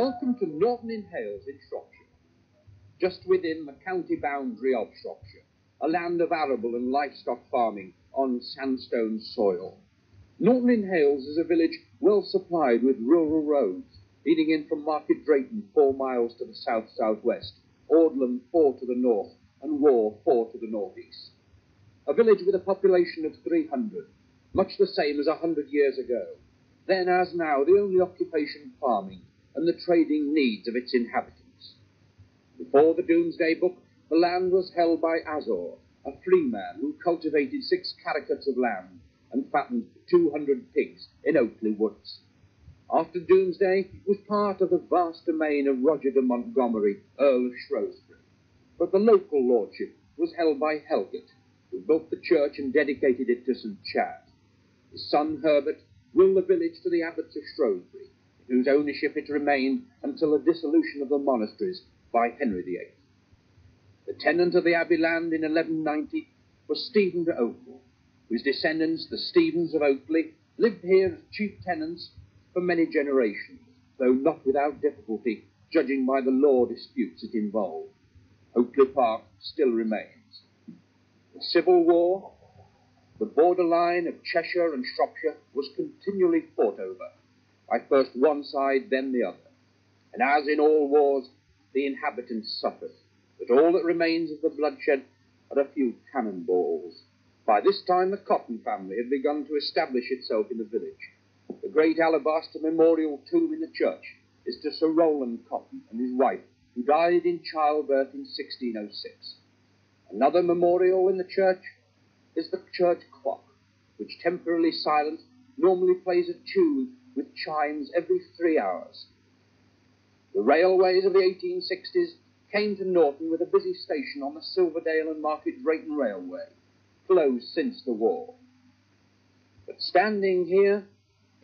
Welcome to Norton in Hales in Shropshire, just within the county boundary of Shropshire, a land of arable and livestock farming on sandstone soil. Norton in Hales is a village well supplied with rural roads, leading in from Market Drayton 4 miles to the south-southwest, Audlam 4 to the north, and War 4 to the northeast. A village with a population of 300, much the same as 100 years ago. Then, as now, the only occupation farming and the trading needs of its inhabitants. Before the Doomsday Book, the land was held by Azor, a free man who cultivated 6 caracots of land and fattened 200 pigs in Oakley Woods. After Doomsday, it was part of the vast domain of Roger de Montgomery, Earl of Shrewsbury. But the local lordship was held by Helgate, who built the church and dedicated it to St. Chad. His son Herbert willed the village to the abbots of Shrewsbury, in whose ownership it remained until the dissolution of the monasteries by Henry VIII. The tenant of the abbey land in 1190 was Stephen de Oakley, whose descendants, the Stephens of Oakley, lived here as chief tenants for many generations, though not without difficulty, judging by the law disputes it involved. Oakley Park still remains. The Civil War, the borderline of Cheshire and Shropshire, was continually fought over, by first one side, then the other. And as in all wars, the inhabitants suffered. But all that remains of the bloodshed are a few cannonballs. By this time, the Cotton family had begun to establish itself in the village. The great alabaster memorial tomb in the church is to Sir Rowland Cotton and his wife, who died in childbirth in 1606. Another memorial in the church is the church clock, which, temporarily silent, normally plays a tune with chimes every 3 hours. The railways of the 1860s came to Norton with a busy station on the Silverdale and Market Drayton Railway, closed since the war. But standing here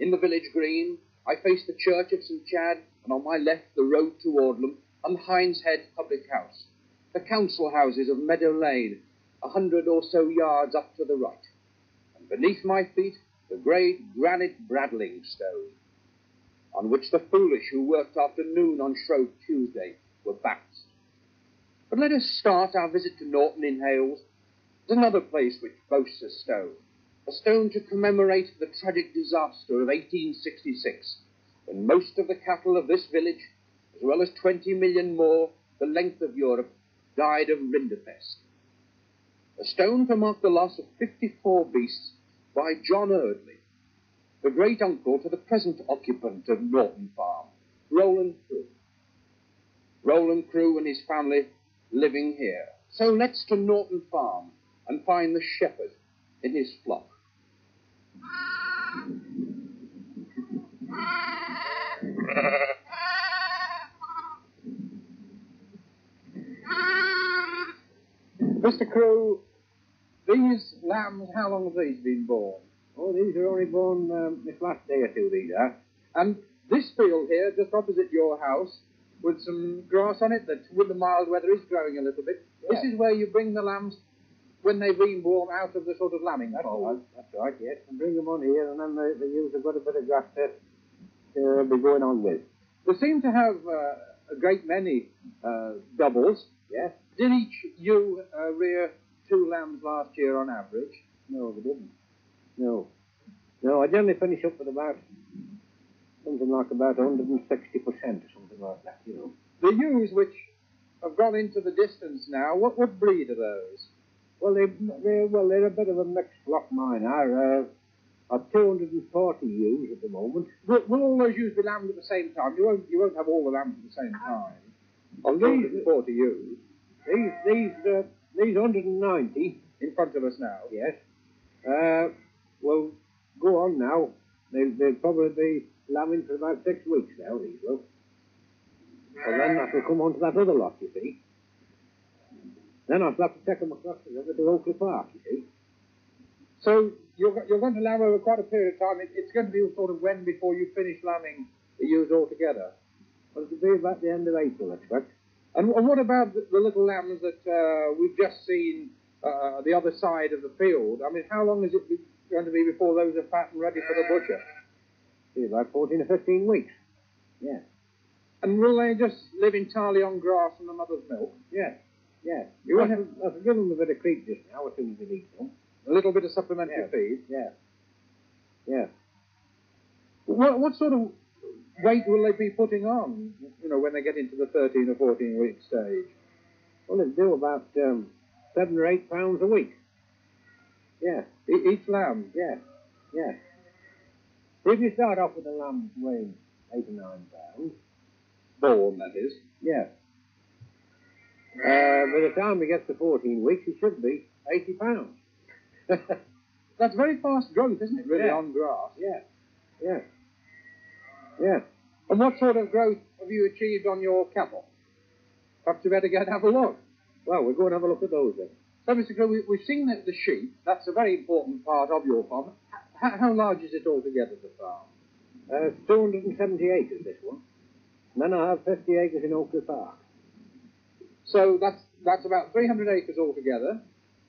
in the village green, I face the church of St. Chad, and on my left the road to Audlam and Hind's Head Public House, the council houses of Meadow Lane, 100 or so yards up to the right, and beneath my feet the great granite Bradling stone, on which the foolish who worked afternoon on Shrove Tuesday were bounced. But let us start our visit to Norton in Hales at another place which boasts a stone to commemorate the tragic disaster of 1866, when most of the cattle of this village, as well as 20 million more the length of Europe, died of rinderpest. A stone to mark the loss of 54 beasts by John Eardley, the great-uncle to the present occupant of Norton Farm, Roland Crew. Roland Crew and his family living here. So let's to Norton Farm and find the shepherd in his flock. Mr. Crew, these lambs, how long have these been born? Oh, these are only born this last day or two, these are. And this field here, just opposite your house, with some grass on it that, with the mild weather, is growing a little bit. Yes. This is where you bring the lambs when they've been born out of the sort of lambing fold. That's right, yes. And bring them on here, and then they use a good bit of grass to be going on with. They seem to have a great many doubles. Yes. Did each you rear 2 lambs last year on average? No, they didn't. No, I generally finish up with about something like about 160% or something like that, you know. The ewes which have gone into the distance now, what breed are those? Well, they're a bit of a mixed flock, mine are. I've 240 ewes at the moment. Will all those ewes be lambed at the same time? You won't have all the lambs at the same time. Well, 240 ewes. These 190 in front of us now. Yes. Well, go on now. They'll probably be lambing for about 6 weeks now, these will. Well, then that will come on to that other lot, you see. Then I'll have to take them across to Oakley Park, you see. So you're going to lamb over quite a period of time. It's going to be sort of when before you finish lambing the ewes altogether? Well, it'll be about the end of April, I expect. And what about the little lambs that we've just seen the other side of the field? I mean, how long is it going to be before those are fat and ready for the butcher? It's about 14 or 15 weeks. Yeah. And will they just live entirely on grass and the mother's milk? Yeah, yeah. You have to give them a bit of creep just now as soon as they eat them. A little bit of supplementary feed? Yeah, yeah. What sort of weight will they be putting on, when they get into the 13 or 14 week stage? Well, they do about 7 or 8 pounds a week. Yeah. Each lamb? Yeah, yeah. If you start off with a lamb weighing 8 or 9 pounds, born, that is. Yeah. By the time he gets to 14 weeks, he should be 80 pounds. That's very fast growth, isn't it, really, on grass? Yeah, yeah, yeah. And what sort of growth have you achieved on your cattle? Perhaps you better go and have a look. Well, we'll go and have a look at those then. So, Mr. Crowe, we've seen the sheep. That's a very important part of your farm. How large is it altogether, the farm? 270 acres, this one. And then I have 50 acres in Oakley Park. So that's about 300 acres altogether.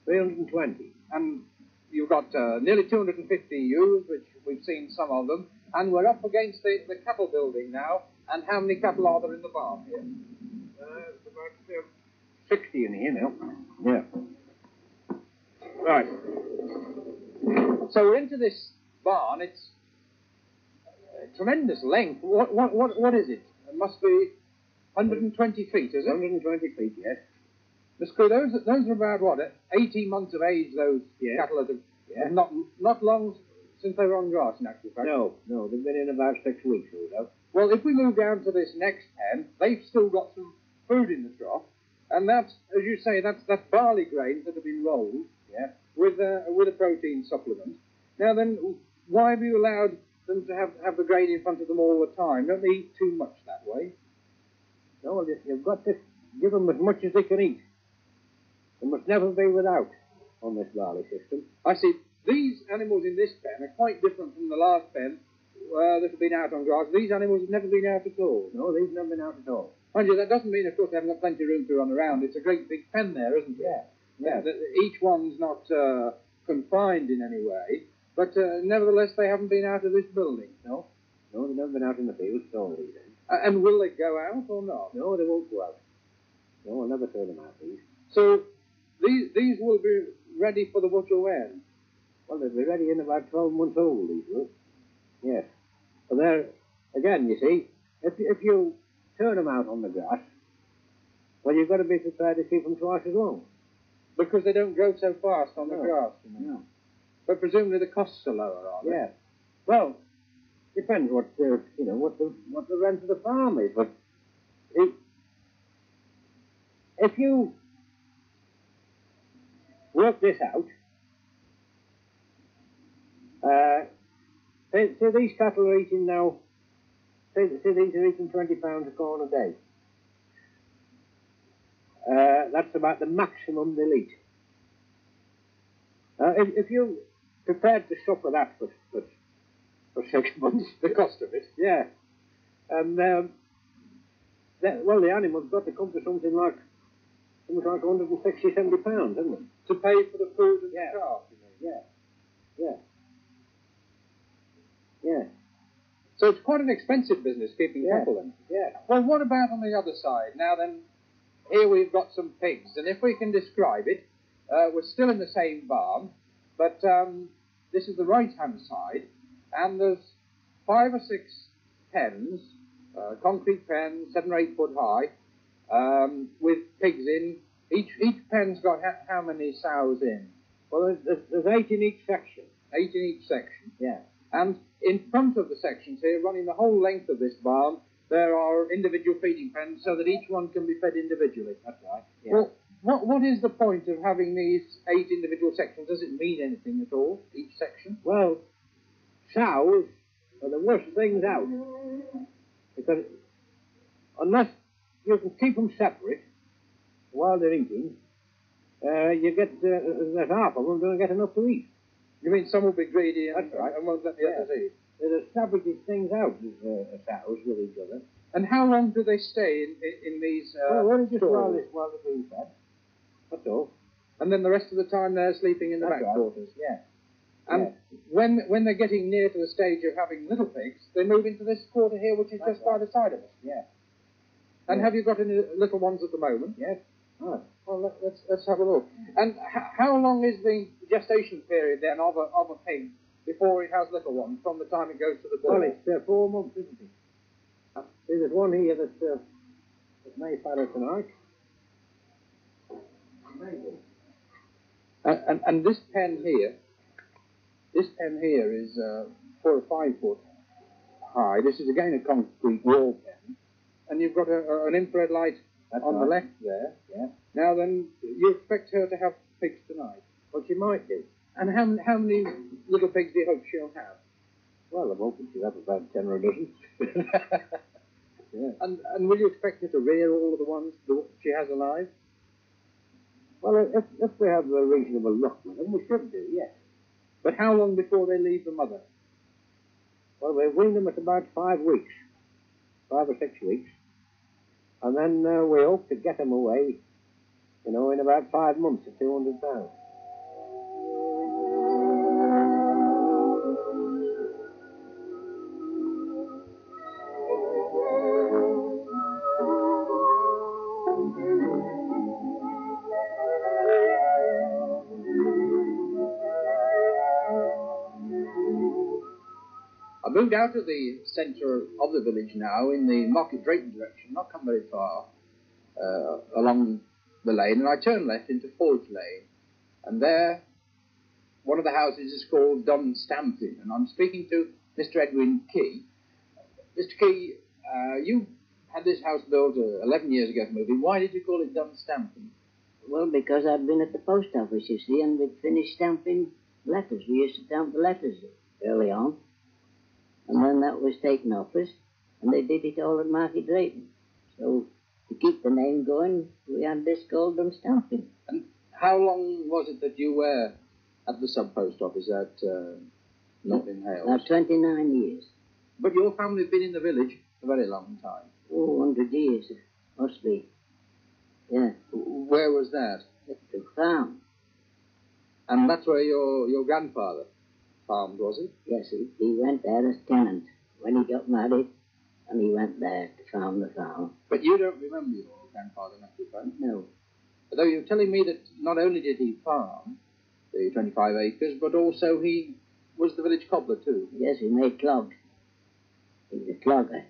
320. And you've got nearly 250 ewes, which we've seen some of them. And we're up against the cattle building now. And how many cattle are there in the barn here? It's about 60 in here now. Yeah. Right. So we're into this barn. It's tremendous length. What is it? It must be 120 feet, is it? 120 feet, yes. Mr. Crowe, those are about, 18 months of age, those cattle that have not long since they were on grass, in actual fact. No, they've been in about 6 weeks or so. Well, if we move down to this next pen, they've still got some food in the trough, and that's, as you say, that's barley grains that have been rolled with a protein supplement. Now then, why have you allowed them to have the grain in front of them all the time? Don't they eat too much that way? No, you've got to give them as much as they can eat. They must never be without on this barley system. I see. These animals in this pen are quite different from the last pen that have been out on grass. These animals have never been out at all. No, they've never been out at all. Mind you, that doesn't mean, of course, they haven't got plenty of room to run around. It's a great big pen there, isn't it? Yeah. Each one's not confined in any way, but nevertheless, they haven't been out of this building. No, they've never been out in the fields at all, these days. And will they go out or not? No, they won't go out. No, I'll never turn them out, these. So these will be ready for the butcher when? Well, they'll be ready in about 12 months old, these will. Yes. But they're, again, you see, if you turn them out on the grass, well, you've got to be prepared to keep them twice as long. Because they don't grow so fast on the grass, No. But presumably the costs are lower, are they? Yeah. Well, depends what the rent of the farm is, but if you work this out, say these cattle are eating now, say these are eating 20 pounds of corn a day. That's about the maximum they'll eat. If you're prepared to suffer that for 6 months, the cost of it. Yeah. And, the animal's got to come to something like 160, 70 pounds, hasn't it? To pay for the food and the craft, you mean? Yeah. Yeah. So it's quite an expensive business, keeping cattle then. Yeah. Well, what about on the other side? Now then, here we've got some pigs, and if we can describe it, we're still in the same barn, but this is the right-hand side, and there's 5 or 6 pens, concrete pens, 7 or 8 foot high, with pigs in. Each pen's got how many sows in? Well, there's 8 in each section. 8 in each section. Yeah. And in front of the sections here, running the whole length of this barn, there are individual feeding pens so that each one can be fed individually. That's right. Yeah. Well, what is the point of having these 8 individual sections? Does it mean anything at all, each section? Well, sows are the worst things out. Because unless you can keep them separate while they're eating, you get, there's half of them don't get enough to eat. You mean some will be greedy and won't let the others eat? They're savages things out, sows with each other. And how long do they stay in these well, only just while stalls? they're being fed. That's all. And then the rest of the time they're sleeping in the back quarters? Yeah. And when they're getting near to the stage of having little pigs, they move into this quarter here, which is just by the side of us. Yeah. And have you got any little ones at the moment? Yes. Oh, well, let's have a look. And how long is the gestation period then of a pig before it has little ones, from the time it goes to the ball? Well, it's 4 months, isn't it? See, there's one here that may father tonight. And this pen here is 4 or 5 foot high. This is again a concrete wall pen, and you've got an infrared light on the left there. Yeah. Now then, you expect her to have pigs tonight? Well, she might do. And how many little pigs do you hope she'll have? Well, I'm hoping she'll have about 10 or a dozen. Yeah. And will you expect her to rear all of the ones that she has alive? Well, if we have a reasonable luck with them, we should do, yes. But how long before they leave the mother? Well, we wean them at about 5 weeks, 5 or 6 weeks. And then we hope to get them away, in about 5 months at 200 pounds. I moved out of the centre of the village now in the Market Drayton direction, not come very far along the lane, and I turned left into Forge Lane. And there, one of the houses is called Dunstampin, and I'm speaking to Mr. Edwin Key. Mr. Key, you had this house built 11 years ago for moving. Why did you call it Dunstampin? Well, because I'd been at the post office, you see, and we'd finished stamping letters. We used to stamp the letters early on. And then that was taken off us, and they did it all at Market Drayton. So, to keep the name going, we had this called Dunstampin. And how long was it that you were at the sub-post office at Norton, Hales? Now, 29 years. But your family have been in the village a very long time. Oh, 100 years, must be. Yeah. Where was that? At the farm. And that's where your grandfather farmed, was it? Yes, he went there as tenant when he got married, and he went there to farm the farm. But you don't remember your grandfather, right? No. Although you're telling me that not only did he farm the 25 acres, but also he was the village cobbler too. Yes, he made clogs. He was a clogger.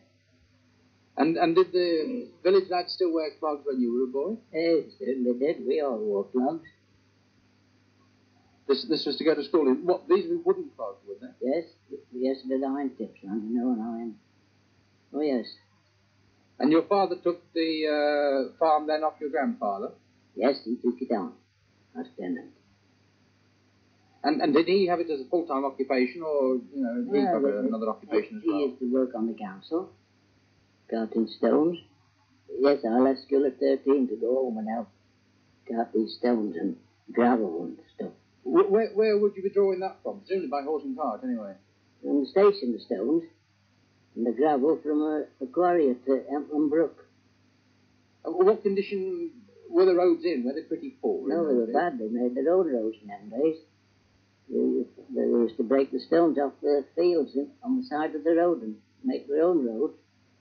And did the village lads still wear clogs when you were a boy? Yes, certainly did. We all wore clogs. This was to go to school in, what, these were wooden clogs, were they? Yes, with iron tips on, an iron. Oh, yes. And your father took the farm then off your grandfather? Yes, he took it on as tenant. And did he have it as a full-time occupation, or, did he have another occupation as well? He used to work on the council, carting stones. Yes, I left school at 13 to go home and help cart these stones and gravel and stuff. Where would you be drawing that from? Presumably by horse and cart, anyway. From the station, the stones, and the gravel from a quarry at Emblem Brook. What condition were the roads in? Were they pretty poor? No, they were bad. They made their own roads in them days. They used to break the stones off the fields on the side of the road and make their own roads.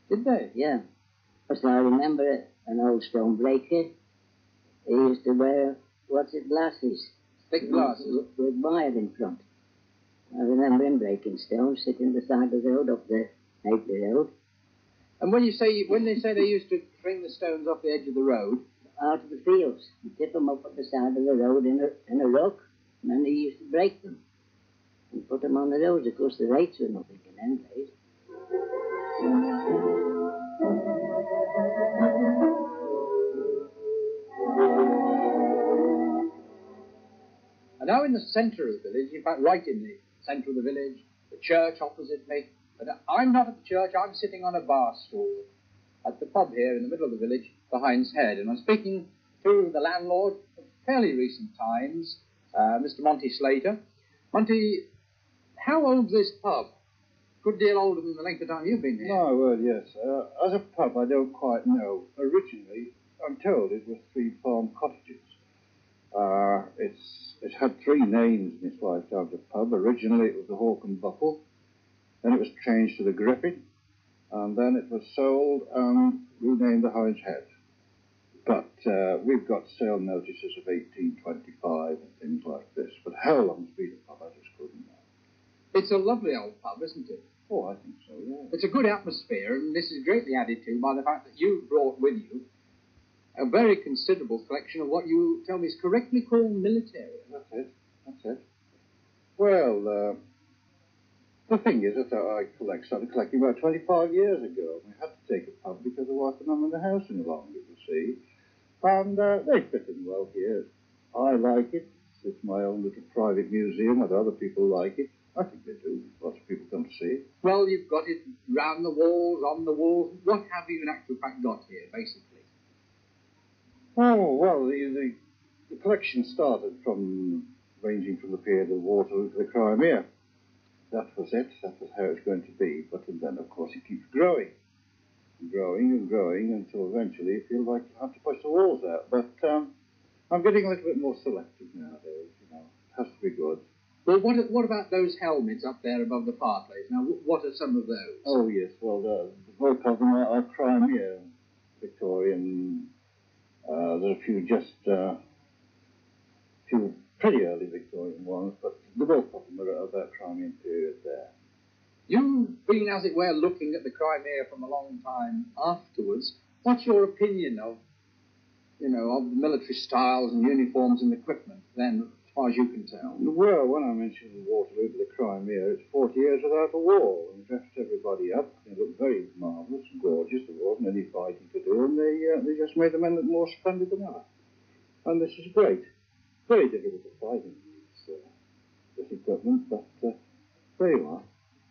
Did they? Yeah. Because I remember an old stone breaker. He used to wear, glasses. Thick glasses? With wire in front. I remember him breaking stones, sitting the side of the road up the Hagley Road. And when they say they used to bring the stones off the edge of the road? Out of the fields. And tip them up at the side of the road in a rock. And then he used to break them and put them on the roads. Of course, the rates were nothing in them days. And now in the centre of the village, in fact, right in the centre of the village, the church opposite me. But I'm not at the church, I'm sitting on a bar stool at the pub here in the middle of the village, behind Head. And I'm speaking to the landlord of fairly recent times, Mr. Monty Slater. Monty, how old's this pub? Good deal older than the length of time you've been here. No, well, yes. As a pub, I don't quite know. Originally, I'm told it was 3 farm cottages. It had 3 names in its lifetime, the pub. Originally, it was the Hawk and Buckle. Then it was changed to the Griffin. and then it was sold and renamed the Heinz Head. But we've got sale notices of 1825 and things like this. But how long's been a pub, I just couldn't know. It's a lovely old pub, isn't it? Oh, I think so, yeah. It's a good atmosphere, and this is greatly added to by the fact that you brought with you a very considerable collection of what you tell me is correctly called military. That's it. Well, the thing is that I started collecting about 25 years ago. We had to take a pub because the wife and I'm in the house any longer, you see. And they fit in well here. I like it. It's my own little private museum, whether other people like it. I think they do. Lots of people come to see it. Well, you've got it round the walls, on the walls. What have you in actual fact got here, basically? Oh, well, the collection started from ranging from the period of Waterloo to the Crimea. That was it. That was how it's going to be. But then, of course, it keeps growing and growing until eventually you feel like you have to push the walls out. But I'm getting a little bit more selective nowadays, you know. It has to be good. Well, what about those helmets up there above the fireplace? Now, what are some of those? Oh, yes. Well, both of them are Crimea Victorian. There are a few pretty early Victorian ones, but the both of them are of that Crimean period there. You've been, as it were, looking at the Crimea from a long time afterwards. What's your opinion of the military styles and uniforms and equipment then, as far as you can tell? Well, when I mentioned Waterloo to the Crimea, it's 40 years without a war, and dressed everybody up. They looked very marvellous and gorgeous. There wasn't any fighting to do, and they just made the men look more splendid than ever. And this is great. Very difficult to fight in this equipment, but there you are.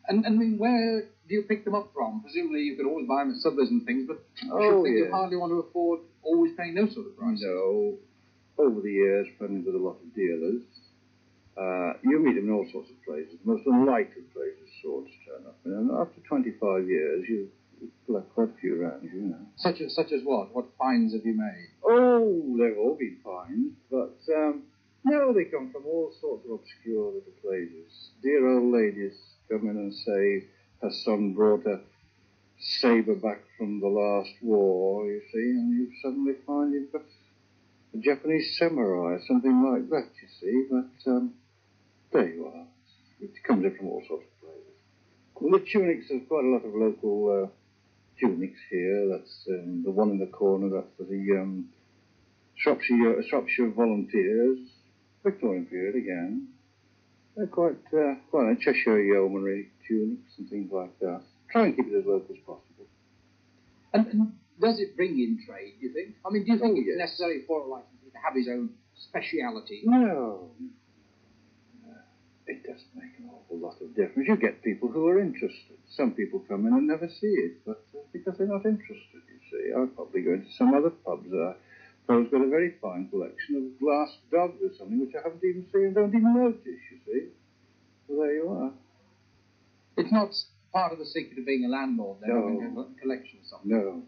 And I mean, where do you pick them up from? Presumably you could always buy them at Subways and things, but you hardly want to afford always paying those sort of prices. No. Over the years, friendly with a lot of dealers, you meet them in all sorts of places. The most unlikely places swords turn up. And after 25 years, you've got quite a few around, you know. Such as what? What finds have you made? Oh, they've all been finds, but no, they come from all sorts of obscure little places. Dear old ladies come in and say her son brought a saber back from the last war, you see, and you suddenly find you've got a Japanese samurai, something like that, you see, but there you are. It comes in from all sorts of places. Well, the tunics, there's quite a lot of local tunics here. That's the one in the corner, that's for the Shropshire Volunteers, Victorian period again. They're quite Cheshire Yeomanry tunics and things like that. Try and keep it as local as possible. And does it bring in trade, do you think? I mean, do you think it's yes. necessary for a licensee to have his own speciality? No. It doesn't make an awful lot of difference. You get people who are interested. Some people come in and never see it, but because they're not interested, you see. I'll probably go into some other pubs. Poe's got a very fine collection of glass dogs or something, which I haven't even seen and don't even notice, you see. So there you are. It's not part of the secret of being a landlord, then, No. having a collection of something. No.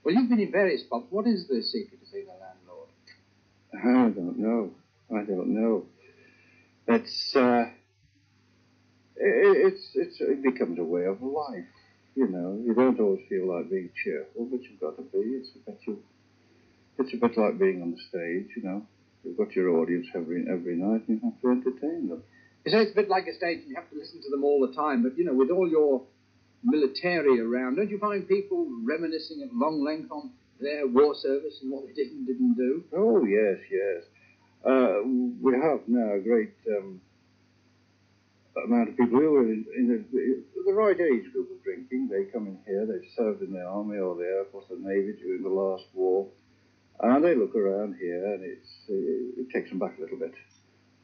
Well, you've been in various pubs. What is the secret of being a landlord? I don't know. It becomes a way of life, you know. You don't always feel like being cheerful, but you've got to be. It's a bit like being on the stage, you know. You've got your audience every night, and you have to entertain them. You say it's a bit like a stage, and you have to listen to them all the time. But with all your military around, don't you find people reminiscing at long length on their war service and what they did and didn't do? Oh yes. We have now a great amount of people who are in the right age group of drinking. They come in here, they've served in the army or the Air Force or the Navy during the last war, and they look around here, and it takes them back a little bit.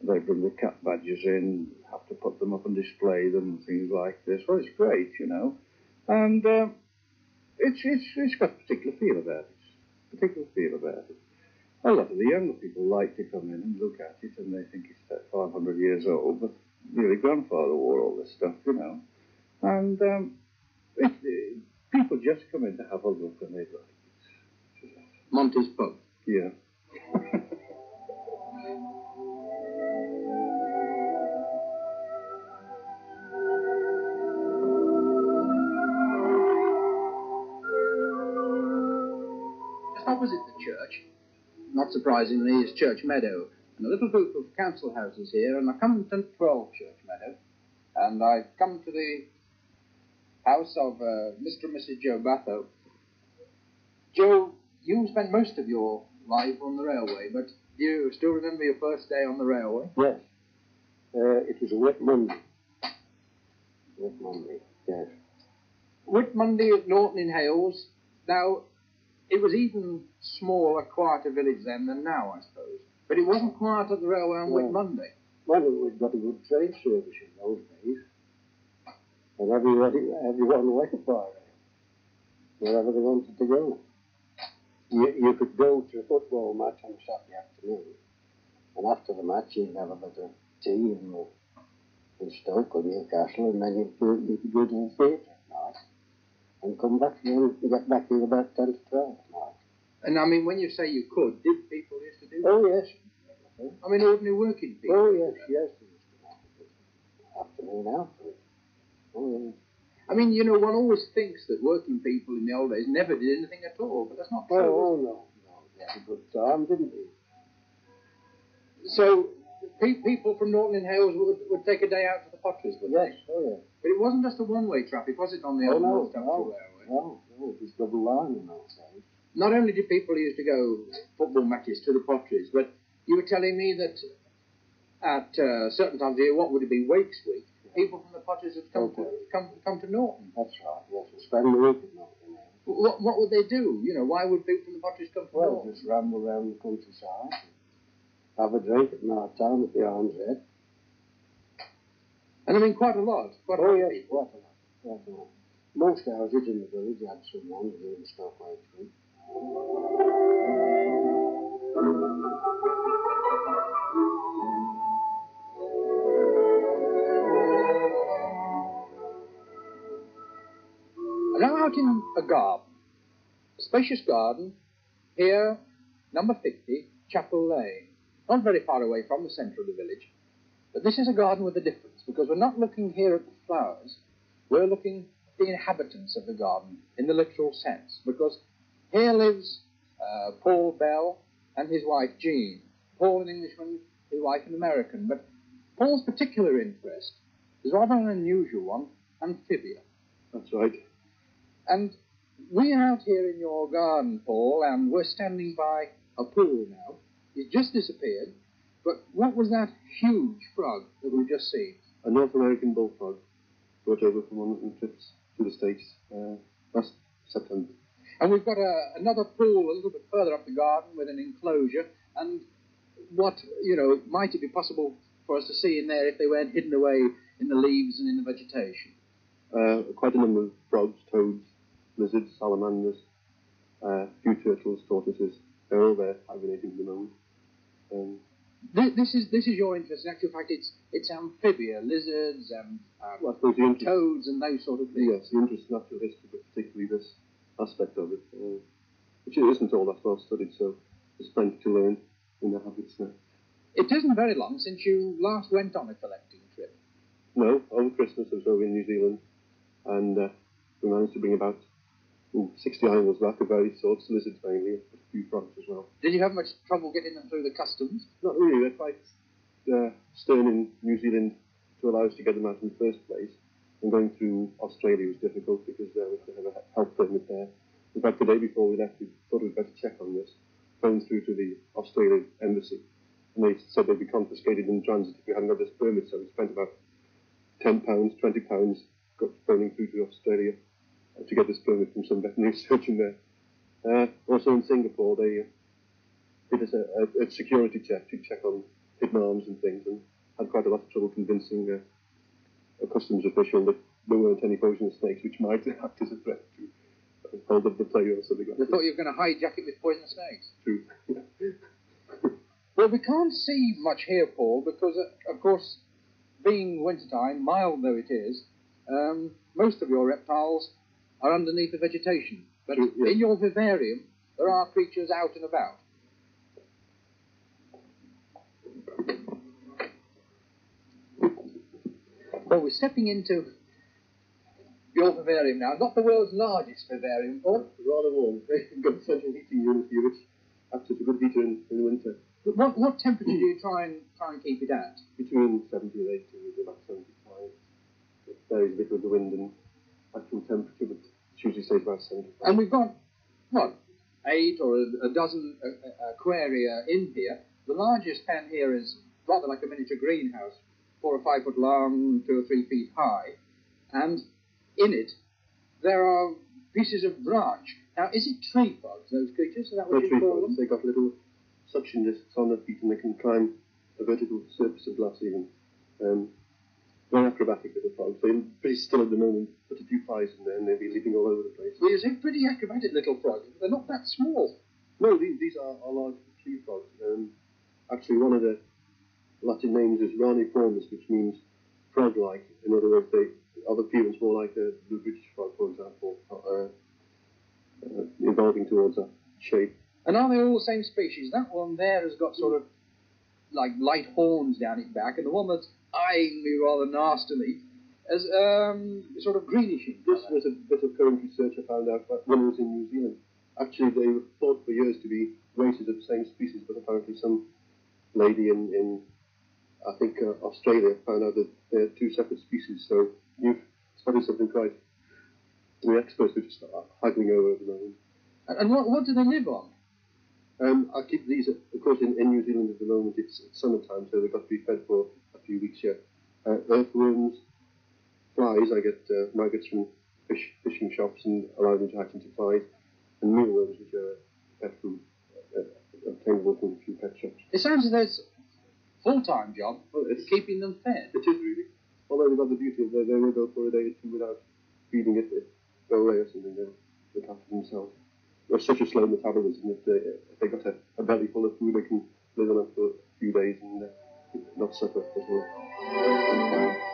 They bring the cap badges in, have to put them up and display them and things like this. Well, it's great, you know, and it's got a particular feel about it. A lot of the younger people like to come in and look at it, and they think it's about 500 years old, but really grandfather wore all this stuff, you know. And people just come in to have a look, and they like it. Monty's pub. Yeah. opposite the church, not surprisingly, is Church Meadow, and a little group of council houses here, and I come to 12 Church Meadow, and I come to the house of Mr. and Mrs. Joe Batho. Joe, you spent most of your life on the railway, but do you still remember your first day on the railway? Yes. It was a wet Monday. Wet Monday, yes. Whit Monday at Norton in Hales. Now, it was even smaller, quieter village then than now, I suppose. But it wasn't quiet at the railway on Whit Monday. Well, we've got a good train service in those days. And everyone went by rail, wherever they wanted to go. You could go to a football match on a Saturday afternoon, and after the match you'd have a bit of tea in Stoke or Newcastle, and then you could go to the theatre at night and come back and get back here about 10 to 12 at night. And I mean, when you say you could, did people used to do that? Oh, yes. I mean, ordinary working people? Oh, yes, yes. They used to have it afternoon out. Oh, yes. I mean, you know, one always thinks that working people in the old days never did anything at all, but that's not true. Oh, no. They had a good time, didn't they? So, people from Norton in Hales would take a day out to the potteries, would they? Yes, oh, yes. But it wasn't just a one-way traffic, was it, on the old North Country Railway? No, it was double line in those days. Not only did people used to go football matches to the potteries, but you were telling me that at certain times of year, what would it be, Wakes Week, people from the potteries would come to Norton. That's right, yes, and spend the week at Norton. What would they do? You know, why would people from the potteries come to Norton? Well, just ramble around the countryside, have a drink at night time at the Arms Head. And I mean, quite a lot. Quite a lot of people. Quite a lot. Most houses in the village had someone doing stuff like that. Now out in a garden, a spacious garden, here, number 50, Chapel Lane. Not very far away from the centre of the village. But this is a garden with a difference, because we're not looking here at the flowers, we're looking at the inhabitants of the garden in the literal sense, because here lives Paul Bell and his wife Jean. Paul an Englishman, his wife an American, but Paul's particular interest is rather an unusual one, amphibia. That's right. And we're out here in your garden, Paul, and we're standing by a pool now. It's just disappeared, but what was that huge frog that we've just seen? A North American bullfrog brought over from one of the trips to the States last September. And we've got another pool a little bit further up the garden with an enclosure, and what, you know, might it be possible for us to see in there if they weren't hidden away in the leaves and in the vegetation? Quite a number of frogs, toads, lizards, salamanders, a few turtles, tortoises. They're all there hibernating at the moment. This is your interest. In actual fact, it's amphibia, lizards and toads and those sort of things. Yes, the interest in natural history, but particularly this aspect of it, which isn't all that well studied, so there's plenty to learn in the habits now. It isn't very long since you last went on a collecting trip. No, over Christmas I was over in New Zealand, and we managed to bring about 60 animals back of various sorts, lizards mainly, but a few frogs as well. Did you have much trouble getting them through the customs? Not really. They're quite stern in New Zealand to allow us to get them out in the first place. And going through Australia was difficult because we had to have a health permit there. In fact, the day before we left, we thought we'd better check on this. Phoned through to the Australian embassy, and they said they'd be confiscated in transit if we hadn't got this permit. So we spent about £10, £20 phoning through to Australia to get this permit from some veterinary surgeon there. Also in Singapore, they did us a security check to check on hidden arms and things, and had quite a lot of trouble convincing a customs official that there weren't any poisonous snakes which might act as a threat to hold up the plague or something like that. They thought you were going to hijack it with poisonous snakes. True. Well, we can't see much here, Paul, because, of course, being wintertime, mild though it is, most of your reptiles are underneath the vegetation. But True, yes. in your vivarium, there are creatures out and about. Well, we're stepping into your vivarium now. Not the world's largest vivarium, Paul. Rather warm. We've got a central heating unit here, which acts as a good heater in winter. But what temperature do you try and keep it at? Between 70 and 80 to about 75. It varies a bit with the wind and actual temperature, but it usually stays about 75. And we've got, what, 8 or a dozen aquaria in here. The largest pen here is rather like a miniature greenhouse, 4 or 5 foot long, 2 or 3 feet high. And in it, there are pieces of branch. Now, is it tree frogs, those creatures? Is that what you call them? They've got little suction discs on their feet and they can climb a vertical surface of glass even. Very acrobatic little frogs. They're pretty still at the moment. Put a few flies in there and they'll be leaping all over the place. Well, you say pretty acrobatic little frogs. They're not that small. No, these are large tree frogs. Actually, one of the Latin names is raniformis, which means frog-like. In other words, they have appearance more like the British frog, for example, evolving towards that shape. And are they all the same species? That one there has got sort of like light horns down its back, and the one that's eyeing me rather nastily as sort of greenish. This was a bit of current research I found out when I was in New Zealand. Actually, they were thought for years to be races of the same species, but apparently some lady in I think, Australia found out that they're two separate species. So you've spotted something quite the experts are just haggling over at the moment. And what do they live on? I keep these, of course, in New Zealand at the moment. It's summertime, so they've got to be fed for a few weeks yet. Earthworms, flies. I get maggots from fishing shops and allow them to hatch into flies, and mealworms, which are pet food, obtainable from a few pet shops. It sounds as though it's a full-time job. Well, it's keeping them fed. It is really. Although they've got the beauty of they will go for a day or two without feeding it. They go away or something. They'll look after themselves. There's such a slow metabolism that if they've got a belly full of food, they can live on it for a few days and not suffer at all.